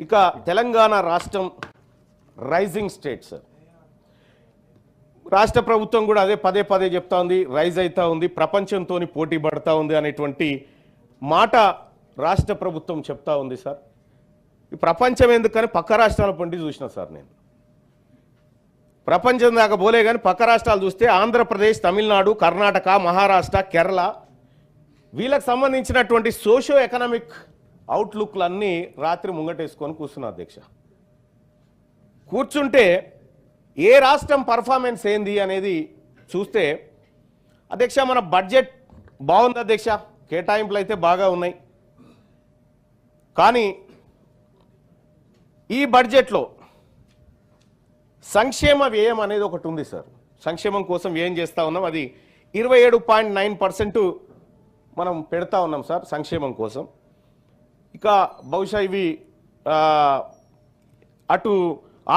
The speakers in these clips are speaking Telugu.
ఇక తెలంగాణ రాష్ట్రం రైజింగ్ స్టేట్ సార్. రాష్ట్ర ప్రభుత్వం కూడా అదే పదే పదే చెప్తా ఉంది, రైజ్ అవుతా ఉంది, ప్రపంచంతో పోటీ పడతా ఉంది అనేటువంటి మాట రాష్ట్ర ప్రభుత్వం చెప్తా ఉంది సార్. ఈ ప్రపంచం ఎందుకని పక్క రాష్ట్రాల పండి చూసిన సార్ నేను. ప్రపంచం దాకా పోలే కానీ పక్క రాష్ట్రాలు చూస్తే ఆంధ్రప్రదేశ్, తమిళనాడు, కర్ణాటక, మహారాష్ట్ర, కేరళ వీళ్ళకి సంబంధించినటువంటి సోషో ఎకనామిక్ అవుట్లుక్లన్నీ రాత్రి ముంగటేసుకొని కూర్చున్నా అధ్యక్ష. కూర్చుంటే ఏ రాష్ట్రం పర్ఫార్మెన్స్ ఏంది అనేది చూస్తే అధ్యక్ష మన బడ్జెట్ బాగుంది అధ్యక్ష, కేటాయింపులు అయితే బాగా ఉన్నాయి. కానీ ఈ బడ్జెట్లో సంక్షేమ వ్యయం అనేది ఒకటి ఉంది సార్. సంక్షేమం కోసం వ్యయం చేస్తూ ఉన్నాం, అది 27.9% మనం పెడతా ఉన్నాం సార్ సంక్షేమం కోసం. ఇక బహుశా ఇవి అటు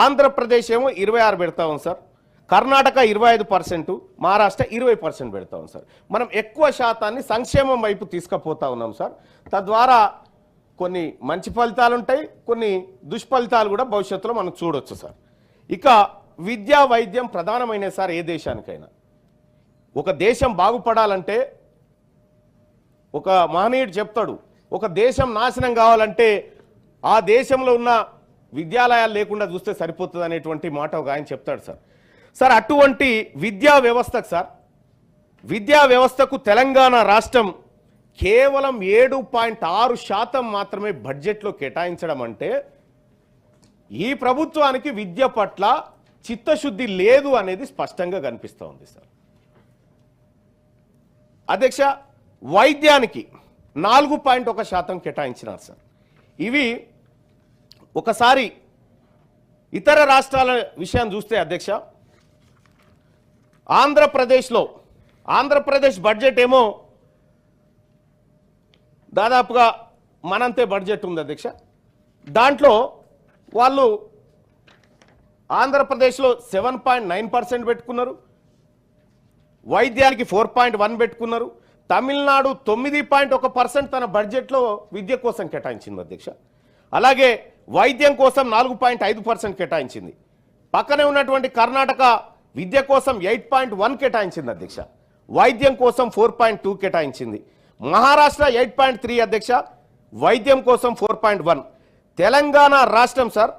ఆంధ్రప్రదేశ్ ఏమో 26 పెడతా ఉన్నాం సార్, కర్ణాటక 25%, మహారాష్ట్ర 20% పెడతా ఉన్నాం సార్. మనం ఎక్కువ శాతాన్ని సంక్షేమం వైపు తీసుకుపోతా ఉన్నాం సార్. తద్వారా కొన్ని మంచి ఫలితాలు ఉంటాయి, కొన్ని దుష్ఫలితాలు కూడా భవిష్యత్తులో మనం చూడొచ్చు సార్. ఇక విద్యా వైద్యం ప్రధానమైన సార్ ఏ దేశానికైనా. ఒక దేశం బాగుపడాలంటే ఒక మహనీయుడు చెప్తాడు, ఒక దేశం నాశనం కావాలంటే ఆ దేశంలో ఉన్న విద్యాలయాలు లేకుండా చూస్తే సరిపోతుంది అనేటువంటి మాట ఒక ఆయన చెప్తాడు సార్. సార్ అటువంటి విద్యా వ్యవస్థకు సార్, విద్యా వ్యవస్థకు తెలంగాణ రాష్ట్రం కేవలం 7.6% మాత్రమే బడ్జెట్లో కేటాయించడం అంటే ఈ ప్రభుత్వానికి విద్య పట్ల చిత్తశుద్ధి లేదు అనేది స్పష్టంగా కనిపిస్తూ ఉంది సార్. అధ్యక్ష వైద్యానికి 4.1% కేటాయించినారు సార్. ఇవి ఒకసారి ఇతర రాష్ట్రాల విషయాన్ని చూస్తే అధ్యక్ష ఆంధ్రప్రదేశ్ బడ్జెట్ ఏమో దాదాపుగా మనంతే బడ్జెట్ ఉంది అధ్యక్ష. దాంట్లో వాళ్ళు ఆంధ్రప్రదేశ్లో 7.9% పెట్టుకున్నారు, వైద్యానికి 4.1 పెట్టుకున్నారు. తమిళనాడు 9.1% తన బడ్జెట్లో విద్య కోసం కేటాయించింది అధ్యక్ష. అలాగే వైద్యం కోసం 4.5% కేటాయించింది. పక్కనే ఉన్నటువంటి కర్ణాటక విద్య కోసం 8.1 కేటాయించింది అధ్యక్ష, వైద్యం కోసం 4.2 కేటాయించింది. మహారాష్ట్ర 8.3 అధ్యక్ష, వైద్యం కోసం 4.1. తెలంగాణ రాష్ట్రం సార్,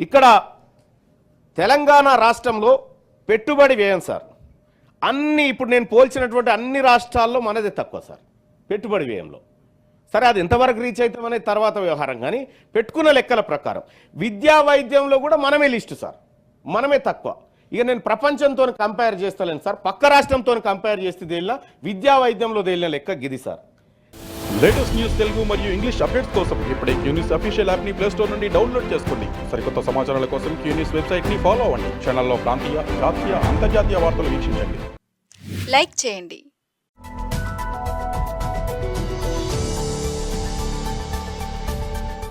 ఇక్కడ తెలంగాణ రాష్ట్రంలో పెట్టుబడి వ్యయం సార్ అన్ని ఇప్పుడు నేను పోల్చినటువంటి అన్ని రాష్ట్రాల్లో మనదే తక్కువ సార్ పెట్టుబడి వ్యయంలో. సరే అది ఎంతవరకు రీచ్ అవుతామనే తర్వాత వ్యవహారం, కానీ పెట్టుకున్న లెక్కల ప్రకారం విద్యా వైద్యంలో కూడా మనమే లిస్టు సార్, మనమే తక్కువ. ఇక నేను ప్రపంచంతో కంపేర్ చేస్తలేను సార్, పక్క రాష్ట్రంతో కంపేర్ చేస్తే తేలిన విద్యా వైద్యంలో తేలిన లెక్క గిది సార్. లేటెస్ట్ న్యూస్ తెలుగు మరియు ఇంగ్లీష్ అప్డేట్స్ కోసం ఇప్పుడే క్యూన్యూస్ అఫీషియల్ యాప్ ని ప్లే స్టోర్ నుండి డౌన్లోడ్ చేసుకోండి. సరికొత్త సమాచారాల కోసం క్యూన్యూస్ వెబ్సైట్ ని ఫాలో అవ్వండి. ఛానల్లో ప్రాంతీయ, జాతీయ, అంతర్జాతీయ వార్తలు వీక్షించండి. లైక్ చేయండి.